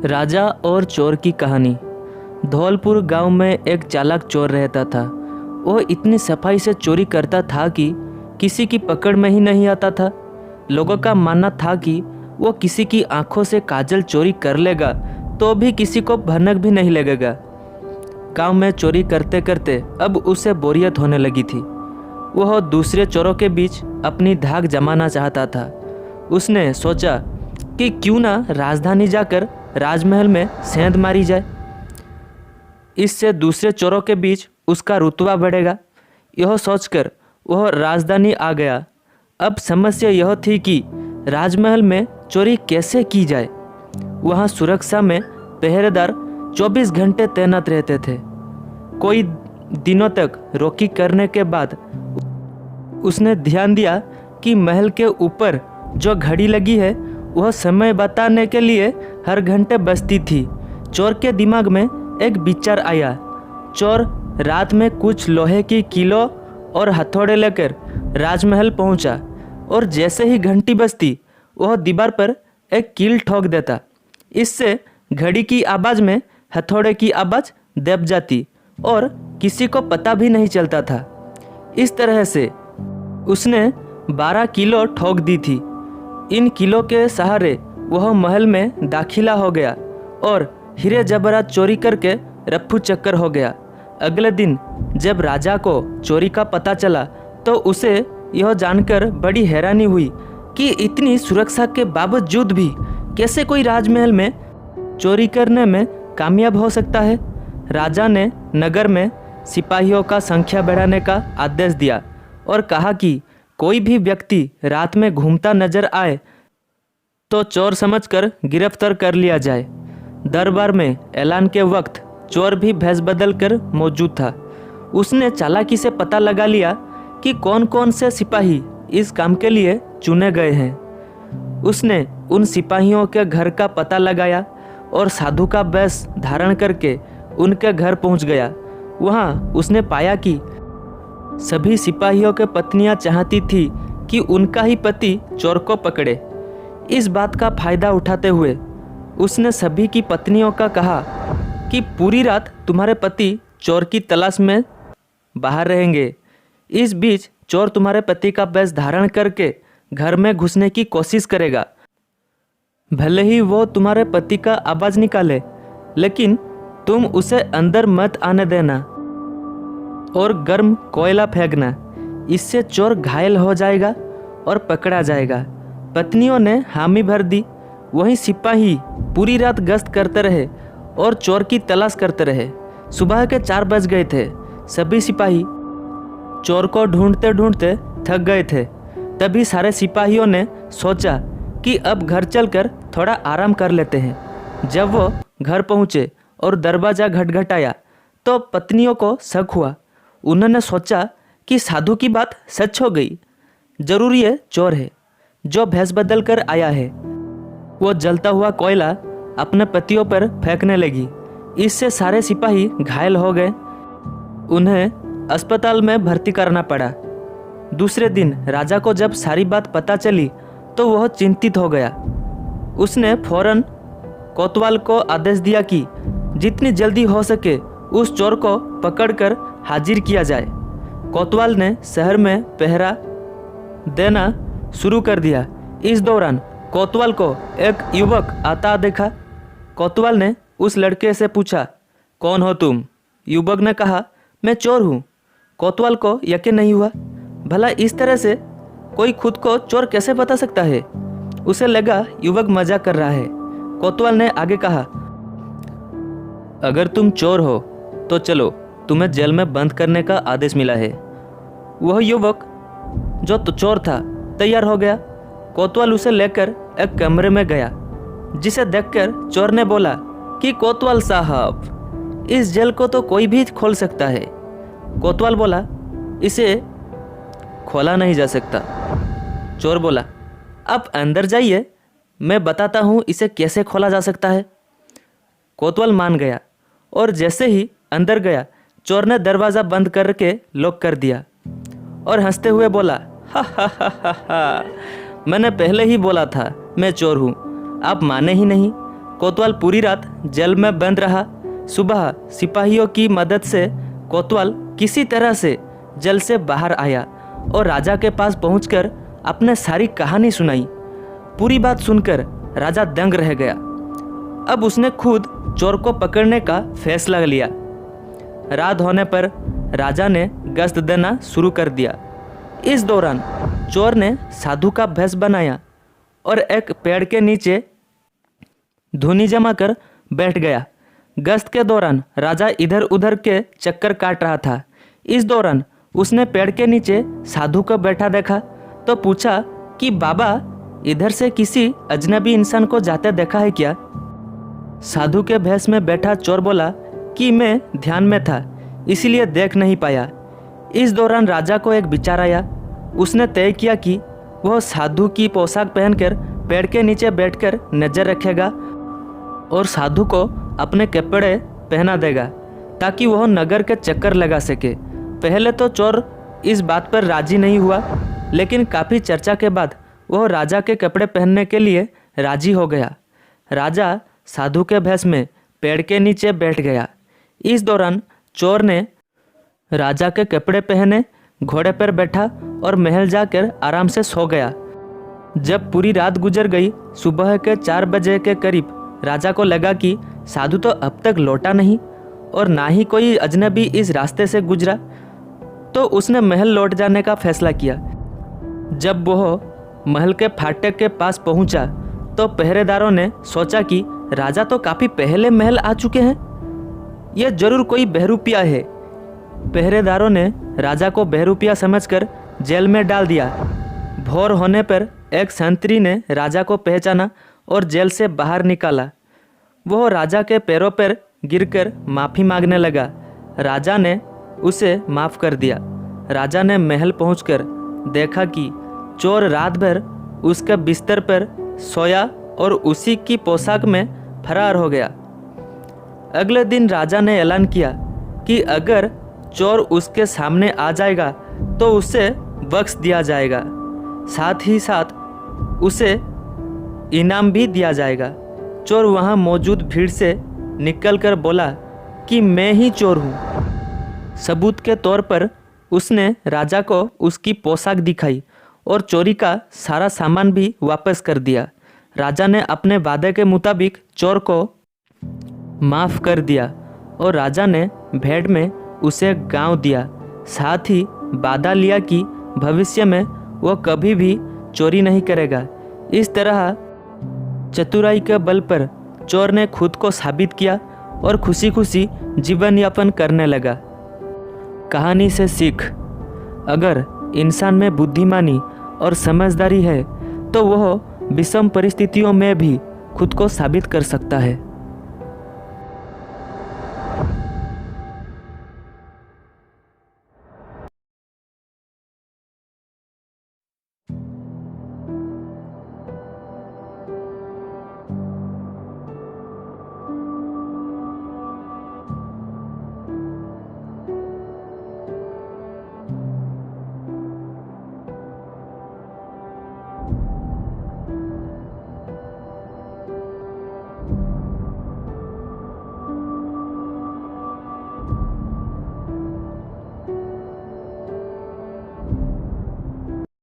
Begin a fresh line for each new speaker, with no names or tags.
राजा और चोर की कहानी। धौलपुर गांव में एक चालाक चोर रहता था। वह इतनी सफाई से चोरी करता था कि किसी की पकड़ में ही नहीं आता था। लोगों का मानना था कि वो किसी की आंखों से काजल चोरी कर लेगा तो भी किसी को भनक भी नहीं लगेगा। गांव में चोरी करते करते अब उसे बोरियत होने लगी थी। वह दूसरे चोरों के बीच अपनी धाक जमाना चाहता था। उसने सोचा कि क्यों ना राजधानी जाकर राजमहल में सेंध मारी जाए। इससे दूसरे चोरों के बीच उसका रुतबा बढ़ेगा। यह सोचकर वह राजधानी आ गया। अब समस्या यह थी कि राजमहल में चोरी कैसे की जाए। वहाँ सुरक्षा में पहरेदार 24 घंटे तैनात रहते थे। कोई दिनों तक रोकी करने के बाद उसने ध्यान दिया कि महल के ऊपर जो घड़ी लगी है वह समय बताने के लिए हर घंटे बजती थी। चोर के दिमाग में एक विचार आया। चोर रात में कुछ लोहे की कीलों और हथौड़े लेकर राजमहल पहुंचा और जैसे ही घंटी बजती वह दीवार पर एक कील ठोक देता। इससे घड़ी की आवाज़ में हथौड़े की आवाज़ दब जाती और किसी को पता भी नहीं चलता था। इस तरह से उसने 12 कीलो ठोक दी थी। इन कीलों के सहारे वह महल में दाखिला हो गया और हीरे जवाहरात चोरी करके रफ्फू चक्कर हो गया। अगले दिन जब राजा को चोरी का पता चला तो उसे यह जानकर बड़ी हैरानी हुई कि इतनी सुरक्षा के बावजूद भी कैसे कोई राजमहल में चोरी करने में कामयाब हो सकता है। राजा ने नगर में सिपाहियों का संख्या बढ़ाने का आदेश दिया और कहा कि कोई भी व्यक्ति रात में घूमता नजर आए तो चोर समझकर गिरफ्तार कर लिया जाए। दरबार में ऐलान के वक्त चोर भी भेष बदल कर मौजूद था। उसने चालाकी से पता लगा लिया कि कौन कौन से सिपाही इस काम के लिए चुने गए हैं। उसने उन सिपाहियों के घर का पता लगाया और साधु का वेश धारण करके उनके घर पहुंच गया। वहां उसने पाया कि सभी सिपाहियों के पत्नियां चाहती थी कि उनका ही पति चोर को पकड़े। इस बात का फायदा उठाते हुए उसने सभी की पत्नियों का कहा कि पूरी रात तुम्हारे पति चोर की तलाश में बाहर रहेंगे। इस बीच चोर तुम्हारे पति का वेश धारण करके घर में घुसने की कोशिश करेगा। भले ही वो तुम्हारे पति का आवाज़ निकाले, लेकिन तुम उसे अंदर मत आने देना और गर्म कोयला फेंकना। इससे चोर घायल हो जाएगा और पकड़ा जाएगा। पत्नियों ने हामी भर दी। वहीं सिपाही पूरी रात गश्त करते रहे और चोर की तलाश करते रहे। सुबह के 4 बज गए थे। सभी सिपाही चोर को ढूंढते ढूंढते थक गए थे। तभी सारे सिपाहियों ने सोचा कि अब घर चलकर थोड़ा आराम कर लेते हैं। जब वो घर पहुँचे और दरवाज़ा खटखटाया तो पत्नियों को शक हुआ। उन्होंने सोचा कि साधु की बात सच हो गई। जरूर ये चोर है जो भेष बदल कर आया है। वो जलता हुआ कोयला अपने पतियों पर फेंकने लगी। इससे सारे सिपाही घायल हो गए। उन्हें अस्पताल में भर्ती करना पड़ा। दूसरे दिन राजा को जब सारी बात पता चली तो वह चिंतित हो गया। उसने फौरन कोतवाल को आदेश दिया कि जितनी जल्दी हो सके उस चोर को पकड़कर हाजिर किया जाए। कोतवाल ने शहर में पहरा देना शुरू कर दिया। इस दौरान कोतवाल को एक युवक आता देखा। कोतवाल ने उस लड़के से पूछा, कौन हो तुम? युवक ने कहा, मैं चोर हूँ। कोतवाल को यकीन नहीं हुआ। भला इस तरह से कोई खुद को चोर कैसे बता सकता है? उसे लगा युवक मजाक कर रहा है। कोतवाल ने आगे कहा, अगर तुम चोर हो तो चलो, तुम्हें जेल में बंद करने का आदेश मिला है। वह युवक जो चोर था तैयार हो गया। कोतवाल उसे लेकर एक कमरे में गया, जिसे देखकर चोर ने बोला कि कोतवाल साहब, इस जेल को तो कोई भी खोल सकता है। कोतवाल बोला, इसे खोला नहीं जा सकता। चोर बोला, आप अंदर जाइए, मैं बताता हूँ इसे कैसे खोला जा सकता है। कोतवाल मान गया और जैसे ही अंदर गया चोर ने दरवाज़ा बंद करके लॉक कर दिया और हंसते हुए बोला, हा हा हा हा हा, मैंने पहले ही बोला था मैं चोर हूँ, आप माने ही नहीं। कोतवाल पूरी रात जेल में बंद रहा। सुबह सिपाहियों की मदद से कोतवाल किसी तरह से जेल से बाहर आया और राजा के पास पहुंचकर अपने सारी कहानी सुनाई। पूरी बात सुनकर राजा दंग रह गया। अब उसने खुद चोर को पकड़ने का फैसला लिया। रात होने पर राजा ने गश्त देना शुरू कर दिया। इस दौरान चोर ने साधु का भेष बनाया और एक पेड़ के नीचे धुनी जमा कर बैठ गया। गश्त के दौरान राजा इधर उधर के चक्कर काट रहा था। इस दौरान उसने पेड़ के नीचे साधु को बैठा देखा तो पूछा कि बाबा, इधर से किसी अजनबी इंसान को जाते देखा है क्या? साधु के भेष में बैठा चोर बोला कि मैं ध्यान में था इसीलिए देख नहीं पाया। इस दौरान राजा को एक विचार आया। उसने तय किया कि वह साधु की पोशाक पहनकर पेड़ के नीचे बैठकर नजर रखेगा और साधु को अपने कपड़े पहना देगा ताकि वह नगर के चक्कर लगा सके। पहले तो चोर इस बात पर राजी नहीं हुआ, लेकिन काफ़ी चर्चा के बाद वह राजा के कपड़े पहनने के लिए राजी हो गया। राजा साधु के भेष में पेड़ के नीचे बैठ गया। इस दौरान चोर ने राजा के कपड़े पहने, घोड़े पर बैठा और महल जाकर आराम से सो गया। जब पूरी रात गुजर गई, सुबह के 4 बजे के करीब राजा को लगा कि साधु तो अब तक लौटा नहीं और ना ही कोई अजनबी इस रास्ते से गुजरा, तो उसने महल लौट जाने का फैसला किया। जब वह महल के फाटक के पास पहुंचा तो पहरेदारों ने सोचा कि राजा तो काफ़ी पहले महल आ चुके हैं, यह जरूर कोई बहरूपिया है। पहरेदारों ने राजा को बहरूपिया समझकर जेल में डाल दिया। भोर होने पर एक संतरी ने राजा को पहचाना और जेल से बाहर निकाला। वह राजा के पैरों पर गिरकर माफ़ी मांगने लगा। राजा ने उसे माफ़ कर दिया। राजा ने महल पहुंचकर देखा कि चोर रात भर उसके बिस्तर पर सोया और उसी की पोशाक में फरार हो गया। अगले दिन राजा ने ऐलान किया कि अगर चोर उसके सामने आ जाएगा तो उसे बख्श दिया जाएगा, साथ ही साथ उसे इनाम भी दिया जाएगा। चोर वहां मौजूद भीड़ से निकलकर बोला कि मैं ही चोर हूं। सबूत के तौर पर उसने राजा को उसकी पोशाक दिखाई और चोरी का सारा सामान भी वापस कर दिया। राजा ने अपने वादे के मुताबिक चोर को माफ़ कर दिया और राजा ने भेंट में उसे गांव दिया। साथ ही वादा लिया कि भविष्य में वो कभी भी चोरी नहीं करेगा। इस तरह चतुराई के बल पर चोर ने खुद को साबित किया और खुशी खुशी जीवन यापन करने लगा। कहानी से सीख, अगर इंसान में बुद्धिमानी और समझदारी है तो वह विषम परिस्थितियों में भी खुद को साबित कर सकता है।